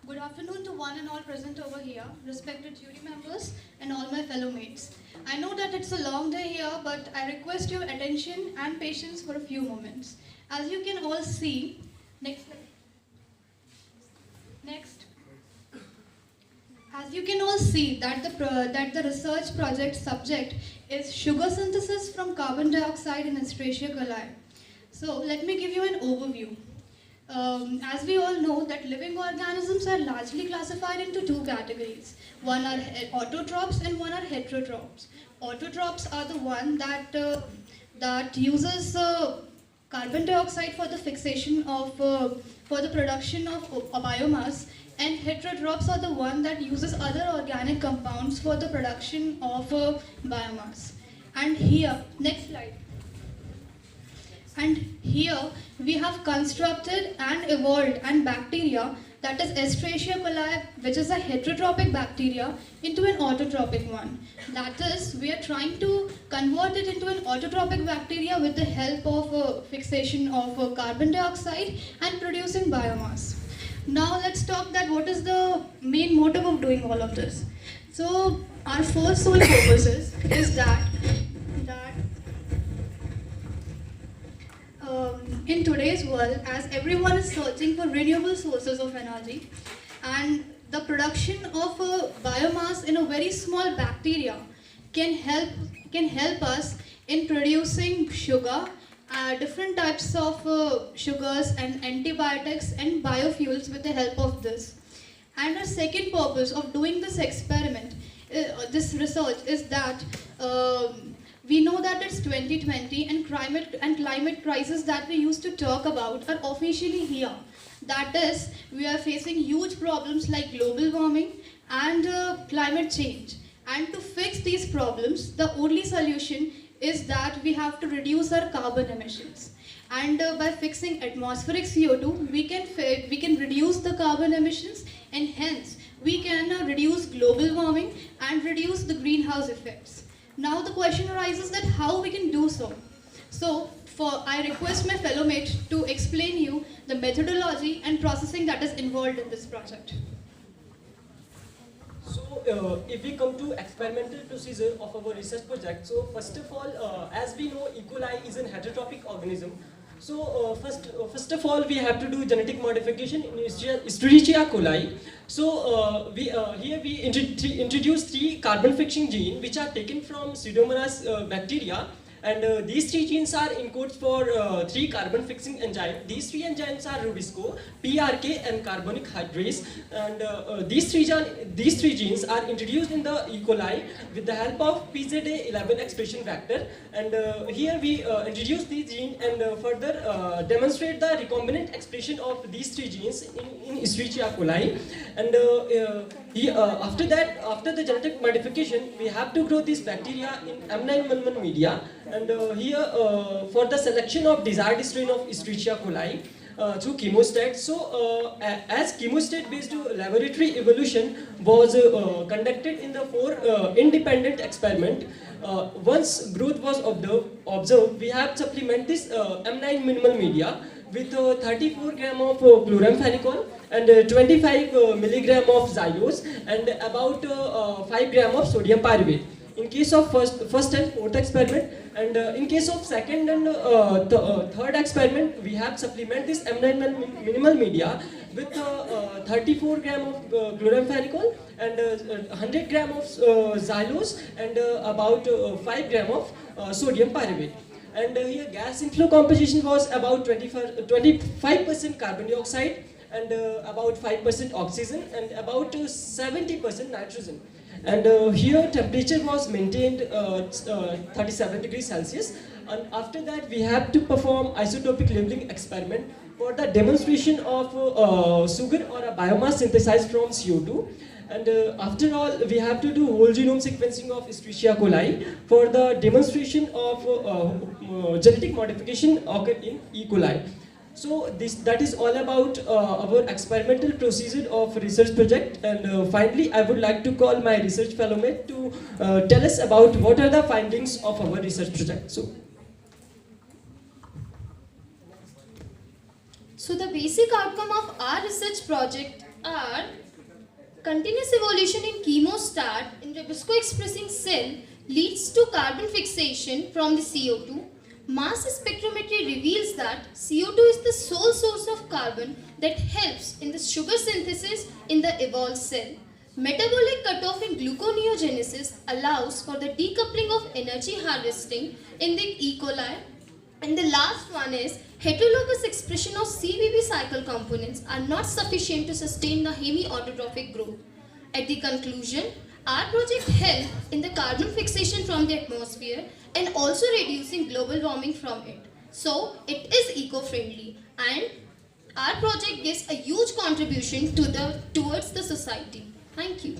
Good afternoon to one and all present over here, respected jury members and all my fellow mates. I know that it's a long day here, but I request your attention and patience for a few moments. As you can all see, next. As you can all see that the research project subject is sugar synthesis from carbon dioxide in Escherichia coli. So let me give you an overview. As we all know that living organisms are largely classified into two categories. One are autotrophs and one are heterotrophs. Autotrophs are the one that uses carbon dioxide for the fixation of for the production of biomass, and heterotrophs are the one that uses other organic compounds for the production of biomass. And here, next slide. And here we have constructed and evolved an bacteria, that is Escherichia coli, which is a heterotrophic bacteria, into an autotrophic one. That is, we are trying to convert it into an autotrophic bacteria with the help of fixation of carbon dioxide and producing biomass. Now let's talk that what is the main motive of doing all of this. So our first sole purpose is that in today's world, as everyone is searching for renewable sources of energy, and the production of biomass in a very small bacteria can help us in producing sugar, different types of sugars and antibiotics and biofuels with the help of this. And our second purpose of doing this experiment, this research, is that we know that it's 2020 and climate crisis that we used to talk about are officially here. That is, we are facing huge problems like global warming and climate change. And to fix these problems, the only solution is that we have to reduce our carbon emissions. And by fixing atmospheric CO2, we can reduce the carbon emissions, and hence we can reduce global warming and reduce the greenhouse effects. Now the question arises that how we can do so. So I request my fellow mate to explain you the methodology and processing that is involved in this project. So if we come to experimental procedure of our research project, so first of all, as we know, E. coli is an heterotrophic organism. So first of all, we have to do genetic modification in Escherichia coli. So here we introduce three carbon fixing genes which are taken from Pseudomonas bacteria. And these three genes are encodes for three carbon fixing enzymes. These three enzymes are Rubisco, PRK, and carbonic hydrase. And these three genes are introduced in the E. coli with the help of PZA11 expression vector. And here we introduce these genes and further demonstrate the recombinant expression of these three genes in Escherichia coli. And after that, after the genetic modification, we have to grow this bacteria in M911 media. And here, for the selection of desired strain of Escherichia coli through chemostat. So, as chemostat-based laboratory evolution was conducted in the four independent experiment, once growth was observed, we have supplement this M9 minimal media with 34 gram of chloramphenicol and 25 milligram of xylose and about 5 gram of sodium pyruvate. In case of first and fourth experiment, and in case of second and third experiment, we have supplement this M9 minimal media with 34 gram of chloramphenicol and 100 gram of xylose and about 5 gram of sodium pyruvate. And here gas inflow composition was about 25% carbon dioxide and about 5% oxygen and about 70% nitrogen. And here temperature was maintained 37 degrees Celsius. And after that we have to perform isotopic labeling experiment for the demonstration of sugar or a biomass synthesized from CO2. And after all, we have to do whole genome sequencing of Escherichia coli for the demonstration of genetic modification occurred in E. coli. So that is all about our experimental procedure of research project. And finally, I would like to call my research fellow mate to tell us about what are the findings of our research project. So the basic outcome of our research project are continuous evolution in chemostat in Ribisco expressing cell leads to carbon fixation from the CO2. Mass spectrometry reveals that CO2 is the sole source of carbon that helps in the sugar synthesis in the evolved cell. Metabolic cutoff in gluconeogenesis allows for the decoupling of energy harvesting in the E. coli. And the last one is heterologous expression of CVB cycle components are not sufficient to sustain the hemi-autotrophic growth. At the conclusion, our project helped in the carbon fixation from the atmosphere and also reducing global warming from it. So it is eco-friendly and our project gives a huge contribution towards the society. Thank you.